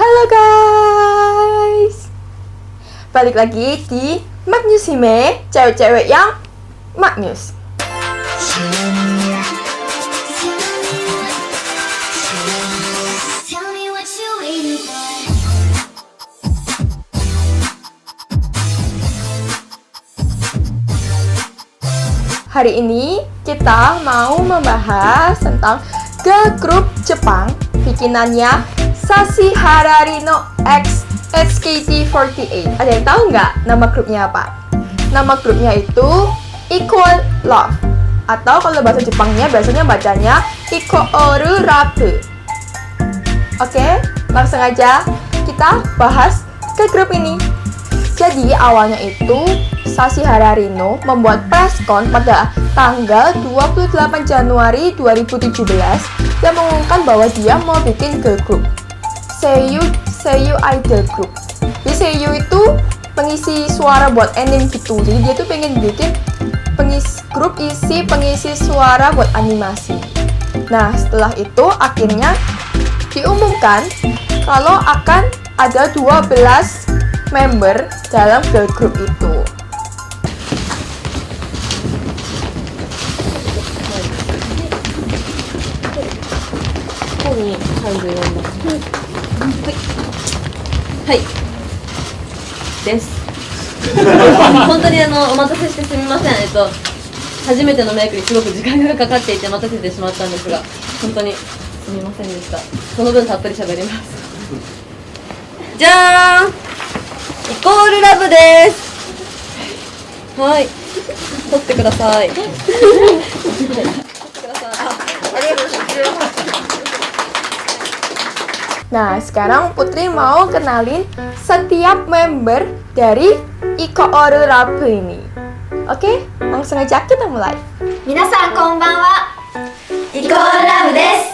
Halo guys, balik lagi di Maknyus Hime, cewek-cewek yang maknyus. Hari ini kita mau membahas tentang girl group Jepang bikinannya Sashi Hararino X SKT48. Ada yang tahu nggak nama grupnya apa? Nama grupnya itu Equal Love, atau kalau bahasa Jepangnya biasanya bacanya Ikoru Rabu. Oke, langsung aja kita bahas ke grup ini. Jadi awalnya itu Sashi Hararino membuat preskon pada tanggal 28 Januari 2017 dan mengumumkan bahwa dia mau bikin girl group Seiyu Idol Group. Di Seiyu itu pengisi suara buat anime gitu. Jadi dia tuh pengen bikin grup pengisi suara buat animasi. Nah, setelah itu akhirnya diumumkan kalau akan ada 12 member dalam girl group itu. Ini はいです本当にお待たせしてすみません。初めてのメイクにすごく時間がかかっていて待たせてしまったんですが、本当にすみませんでした。その分たっぷり喋ります。じゃーん、イコールラブです。はい、撮ってください。撮ってください。ありがとうございます。Nah, sekarang Putri mau kenalin setiap member dari Ikoru Rabu ini. Oke, langsung aja kita mulai. Minasan konbanwa. Ikoru Rabu desu.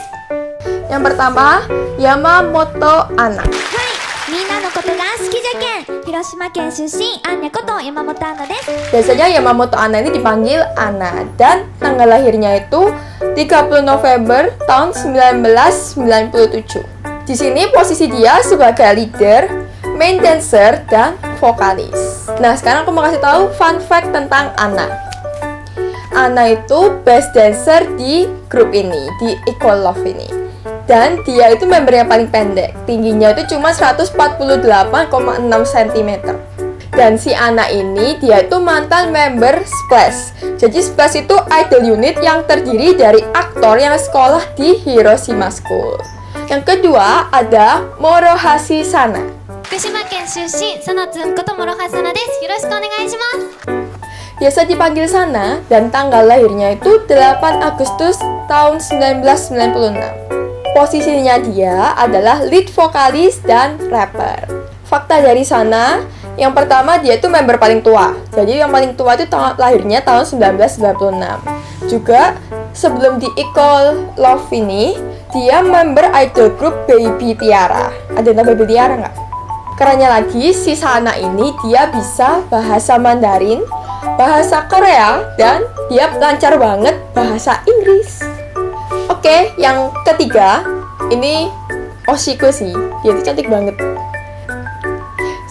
Yang pertama, Yamamoto Anna. Hai, minna no koto ga suki jaken. Hiroshima ken shushin Anya koto Yamamoto Anna desu. Biasanya Yamamoto Anna ini dipanggil Anna dan tanggal lahirnya itu 30 November tahun 1997. Di sini posisi dia sebagai leader, main dancer, dan vokalis. Nah, sekarang aku mau kasih tahu fun fact tentang Anna. Anna itu best dancer di grup ini, di Equal Love ini. Dan dia itu member yang paling pendek. Tingginya itu cuma 148,6 cm. Dan si Anna ini, dia itu mantan member Splash. Jadi Splash itu idol unit yang terdiri dari aktor yang sekolah di Hiroshima School. Yang kedua ada Morohashi Sana. Fukushima ken shushin Sana-tsun koto Morohashi Sana desu. Yoroshiku onegai shimasu. Biasa dipanggil Sana dan tanggal lahirnya itu 8 Agustus tahun 1996. Posisinya dia adalah lead vokalis dan rapper. Fakta dari Sana, yang pertama dia itu member paling tua. Jadi yang paling tua itu lahirnya tahun 1996. Juga sebelum di Equal Love ini, dia member idol group Baby Tiara. Ada yang tahu Baby Tiara nggak? Kerennya lagi, si Sana ini dia bisa bahasa Mandarin, bahasa Korea, dan dia lancar banget bahasa Inggris. Oke, yang ketiga, ini Oshiko sih. Dia itu cantik banget.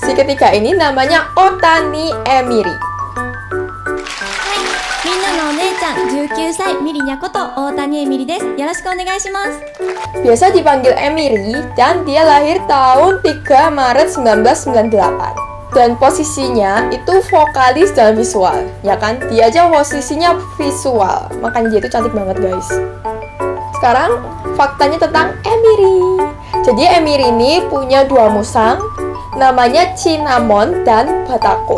Si ketiga ini namanya Otani Emiri. Minna no onee-chan 19 sai Mirinya koto Otani Emiri desu. Yoroshiku onegai shimasu. Biasa dipanggil Emiri dan dia lahir tahun 3 Maret 1998. Dan posisinya itu vokalis dan visual, ya kan? Dia aja posisinya visual, makanya dia itu cantik banget guys. Sekarang faktanya tentang Emiri. Jadi Emiri ini punya dua musang, namanya Cinnamon dan Batako.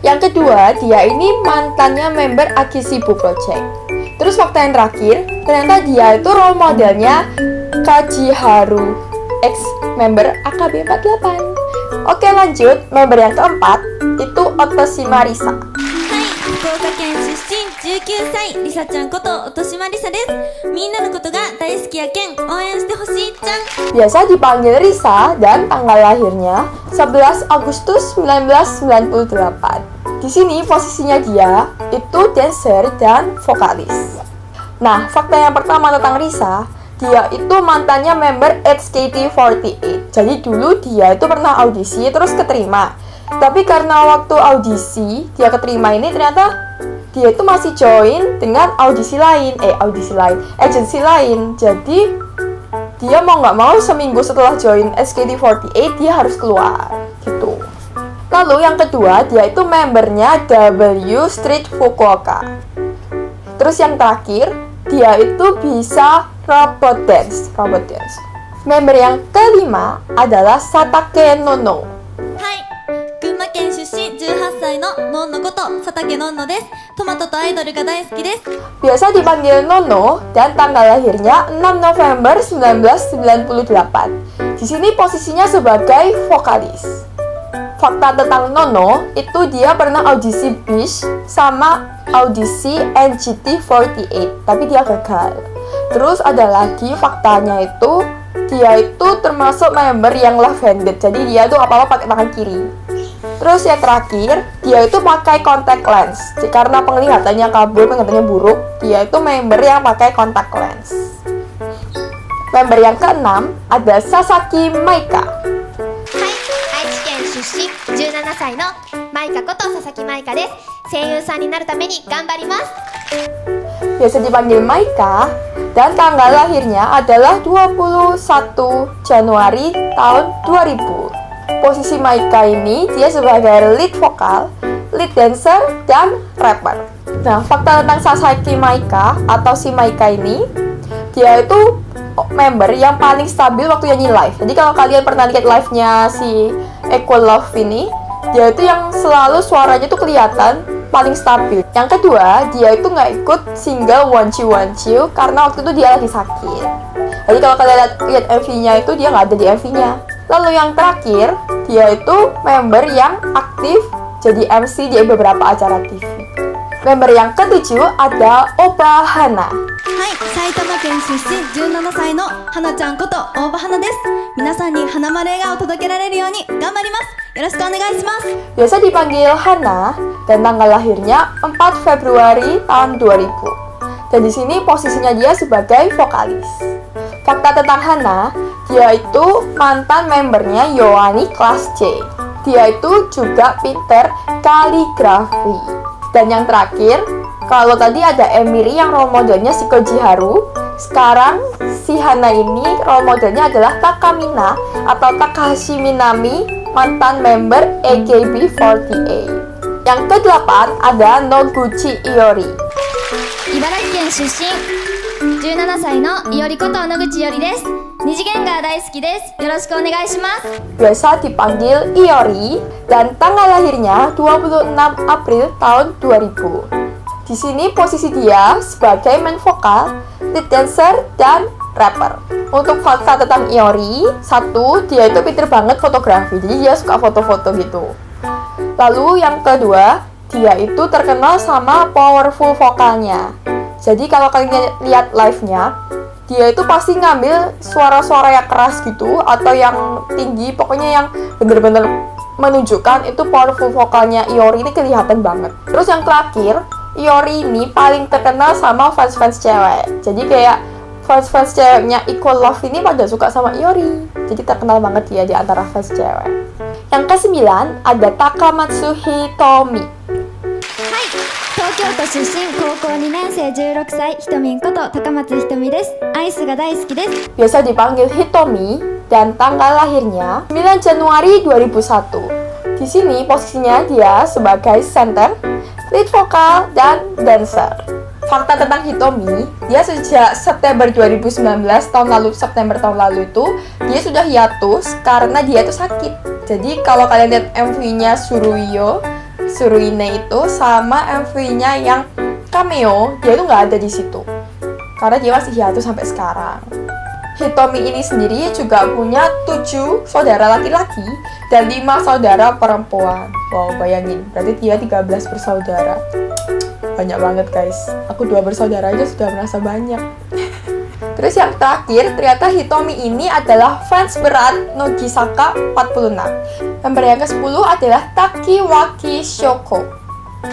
Yang kedua, dia ini mantannya member Akishibu Project. Terus fakta yang terakhir, ternyata dia itu role modelnya Kajiharu, ex member AKB48. Oke, lanjut. Member yang keempat itu Otoshima Risa. Hai, Fukuoka ken shushin 19 sai Risa-chan koto Otoshima Risa desu. Minna no koto ga daisuki ya ken ouen shite hoshii-chan. Biasa dipanggil Risa dan tanggal lahirnya 11 Agustus 1998. Di sini posisinya dia itu dancer dan vokalis. Nah, fakta yang pertama tentang Risa, dia itu mantannya member HKT48. Jadi dulu dia itu pernah audisi terus keterima. Tapi karena waktu audisi dia keterima ini ternyata dia itu masih join dengan agensi lain. Jadi dia mau nggak mau seminggu setelah join SKT48 dia harus keluar gitu. Lalu yang kedua dia itu membernya W Street Fukuoka. Terus yang terakhir dia itu bisa robot dance. Member yang kelima adalah Satake Nono. はい群馬県出身18歳ののんのこと佐竹のんのです。トマトとアイドルが大好きです。 Biasa dipanggil Nono dan tanggal lahirnya 6 November 1998. Di sini posisinya sebagai vokalis. Fakta tentang Nono itu dia pernah audisi Bish sama audisi NGT48, tapi dia gagal. Terus ada lagi faktanya itu dia itu termasuk member yang left-handed, jadi dia tuh apa-apa pakai tangan kiri. Terus yang terakhir, dia itu pakai contact lens. Karena penglihatannya kabur, penglihatannya buruk, dia itu member yang pakai contact lens. Member yang keenam ada Sasaki Maika. 愛知県出身17歳のマイカこと佐々木マイカです。声優さんになるために頑張ります。 Biasa dipanggil Maika dan tanggal lahirnya adalah 21 Januari tahun 2000. Posisi Maika ini dia sebagai lead vokal, lead dancer, dan rapper. Nah, fakta tentang Sasaki Maika atau si Maika ini, dia itu member yang paling stabil waktu nyanyi live. Jadi kalau kalian pernah lihat live-nya si Equal Love ini, dia itu yang selalu suaranya tuh kelihatan paling stabil. Yang kedua, dia itu nggak ikut single Want You karena waktu itu dia lagi sakit. Jadi kalau kalian lihat MV-nya itu dia nggak ada di MV-nya. Lalu yang terakhir, dia itu member yang aktif jadi MC di beberapa acara TV. Member yang ketujuh ada Oba Hana. はい埼玉県出身17歳の花ちゃんこと大場花です。皆さんに花丸笑顔を届けられるように頑張ります。よろしくお願いします。 Biasa dipanggil Hana dan tanggal lahirnya 4 Februari tahun 2000. Dan di sini posisinya dia sebagai vokalis. Fakta tentang Hana, dia itu mantan membernya Yoani kelas C. Dia itu juga pinter kaligrafi. Dan yang terakhir, kalau tadi ada Emiri yang role modelnya si Koji Haru, sekarang si Hana ini role modelnya adalah Takamina atau Takahashi Minami, mantan member AKB48. Yang ke-8 ada Noguchi Iori. 茨城県出身17歳のいおりこと野口いおりです。二次元が大好きです。よろしくお願いします。 Biasa dipanggil Iori dan tanggal lahirnya 26 April tahun 2000. Di sini posisi dia sebagai main vokal, lead dancer, dan rapper. Untuk fakta tentang Iori, satu, dia itu pinter banget fotografi, jadi dia suka foto-foto gitu. Lalu yang kedua, dia itu terkenal sama powerful vokalnya. Jadi kalau kalian lihat live-nya, dia itu pasti ngambil suara-suara yang keras gitu atau yang tinggi, pokoknya yang bener-bener menunjukkan itu powerful vokalnya Iori ini kelihatan banget. Terus yang terakhir, Iori ini paling terkenal sama fans-fans cewek. Jadi kayak fans-fans ceweknya Equal Love ini pada suka sama Iori. Jadi terkenal banget dia di antara fans cewek. Yang ke-9 ada Takamatsu Hitomi. 東京都出身高校2年生16歳ひとみんこと高松ひとみです。アイスが大好きです。 Biasa dipanggil Hitomi dan tanggal lahirnya 9 Januari 2001. Di sini posisinya dia sebagai center, lead vokal, dan dancer. Fakta tentang Hitomi, dia sejak September 2019 September tahun lalu itu dia sudah hiatus karena dia itu sakit. Jadi kalau kalian lihat MV-nya Suruine itu sama MV-nya yang cameo, dia itu nggak ada di situ karena dia masih hiatus sampai sekarang. Hitomi ini sendiri juga punya 7 saudara laki-laki dan 5 saudara perempuan. Wow, bayangin, berarti dia 13 bersaudara. Banyak banget guys, aku 2 bersaudara aja sudah merasa banyak. Terus yang terakhir, ternyata Hitomi ini adalah fans berat Nogisaka 46. Member yang ke-10 adalah Takiwaki Shoko. はい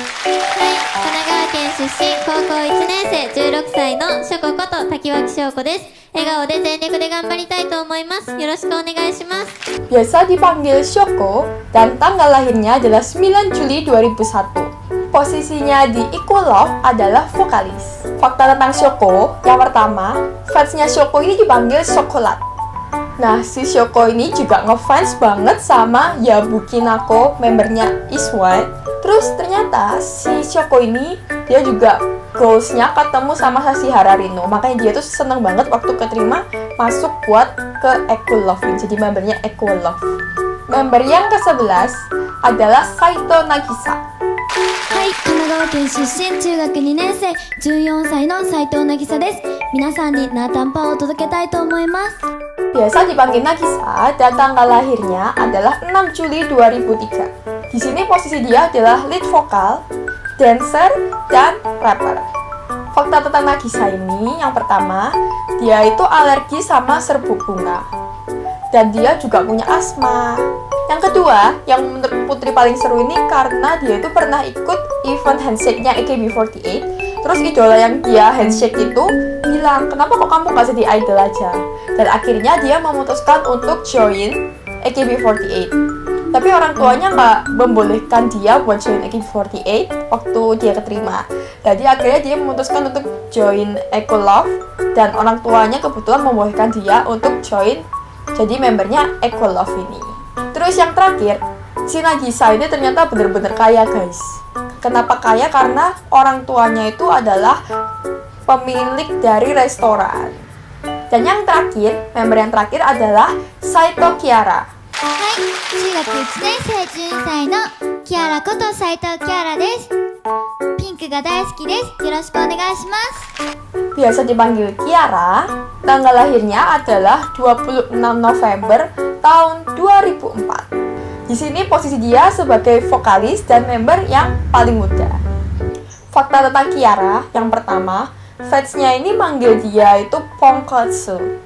神奈川県出身高校1年生16歳のしょここと滝脇翔子です。笑顔で全力で頑張りたいと思います。よろしくお願いします。 Biasa dipanggil Shoko dan tanggal lahirnya adalah 9 Juli 2001. Posisinya di Equal Love adalah vokalis. Fakta tentang Shoko, yang pertama, fansnya Shoko ini dipanggil Chocolate. Nah, si Shoko ini juga ngefans banget sama Yabuki Nako, membernya IZ*ONE. Terus ternyata si Shoko ini, dia juga goals-nya ketemu sama Sashi Hararino. Makanya dia tuh seneng banget waktu keterima masuk buat ke Equal Love ini, jadi membernya Equal Love. Member yang ke-11 adalah Saito Nagisa. はい、神奈川県出身中学2年生14歳の斉藤渚です。皆さんにナータンパを届けたいと思います。 Biasa dipanggil Nagisa dan tanggal lahirnya adalah 6 Juli 2003. Di sini posisi dia adalah lead vokal, dancer, dan rapper. Fakta tentang Nagisa ini, yang pertama, dia itu alergi sama serbuk bunga. Dan dia juga punya asma. Yang kedua, yang menurut Putri paling seru ini karena dia itu pernah ikut event handshake-nya AKB48. Terus idola yang dia handshake itu bilang, kenapa kok kamu gak jadi idol aja? Dan akhirnya dia memutuskan untuk join AKB48. Tapi orang tuanya nggak membolehkan dia buat join AKB48 waktu dia keterima. Jadi akhirnya dia memutuskan untuk join Equal Love. Dan orang tuanya kebetulan membolehkan dia untuk join jadi membernya Equal Love ini. Terus yang terakhir, si Nagisa ini ternyata bener-bener kaya guys. Kenapa kaya? Karena orang tuanya itu adalah pemilik dari restoran. Dan yang terakhir, member yang terakhir adalah Saito Kiara. はい、中学1年生12歳のキアラこと斉藤キアラです。ピンクが大好きです。よろしくお願いします。 Biasa dipanggil Kiara, tanggal lahirnya adalah 26 November tahun 2004. Di sini posisi dia sebagai vokalis dan member yang paling muda. Fakta tentang Kiara, yang pertama, fansnya ini manggil dia itu Ponkotsu.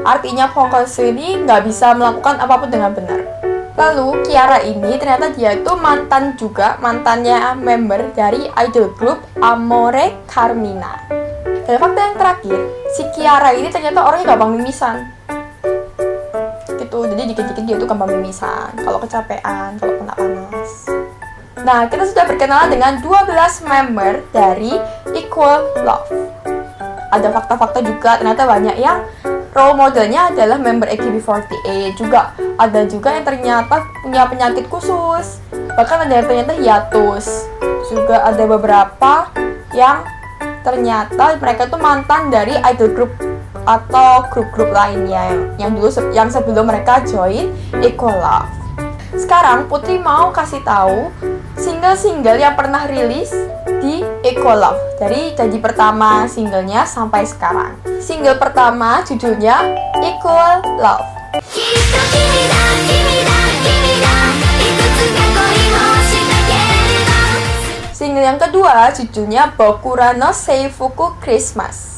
Artinya Ponkotsu ini nggak bisa melakukan apapun dengan benar. Lalu Kiara ini ternyata dia itu mantannya member dari idol group Amore Carmina. Dan fakta yang terakhir, si Kiara ini ternyata orangnya gampang mimisan. Gitu, jadi dikit-dikit dia tuh gampang mimisan kalau kecapean, kalau kena panas. Nah, kita sudah berkenalan dengan 12 member dari Equal Love. Ada fakta-fakta juga, ternyata banyak yang role modelnya adalah member AKB48. Ada juga yang ternyata punya penyakit khusus. Bahkan ada yang ternyata hiatus. Juga ada beberapa yang ternyata mereka tuh mantan dari idol group atau grup-grup lainnya yang sebelum mereka join Equal Love. Sekarang Putri mau kasih tahu single-single yang pernah rilis di Equal Love dari janji pertama singlenya sampai sekarang. Single pertama judulnya Equal Love. Single yang kedua judulnya Bokura no Seifuku Christmas.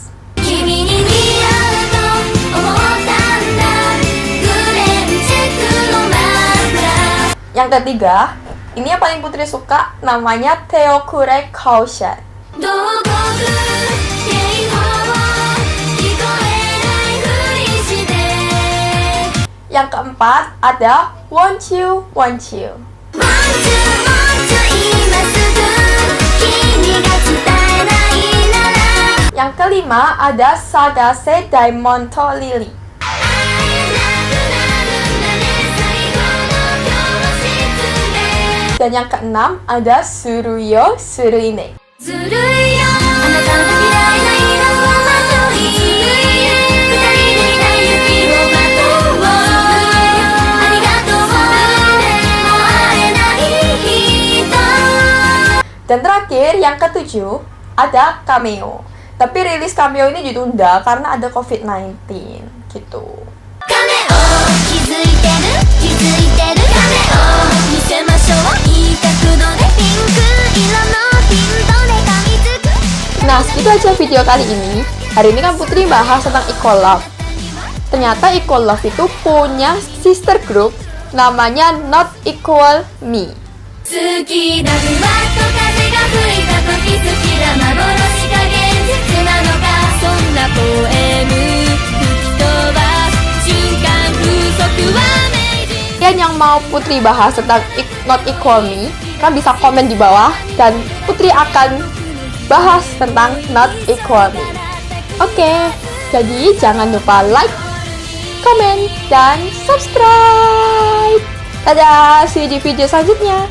Yang ketiga, ini yang paling Putri suka, namanya Teokure Kaushan. Yang keempat ada Want You, Want You. Yang kelima ada Sagase Daimoto Lily. Dan yang keenam ada Suruyo Suruine. Dan terakhir yang ketujuh ada Cameo. Tapi rilis Cameo ini ditunda karena ada COVID-19 gitu. Nah, segitu aja video kali ini. Hari ini kan Putri bahas tentang Equal Love. Ternyata Equal Love itu punya sister group namanya Not Equal Me. Kalian yang mau Putri bahas tentang not equal me, kan bisa komen di bawah dan Putri akan bahas tentang not equal me. Oke, jadi jangan lupa like, comment, dan subscribe. Dadah, see you di video selanjutnya.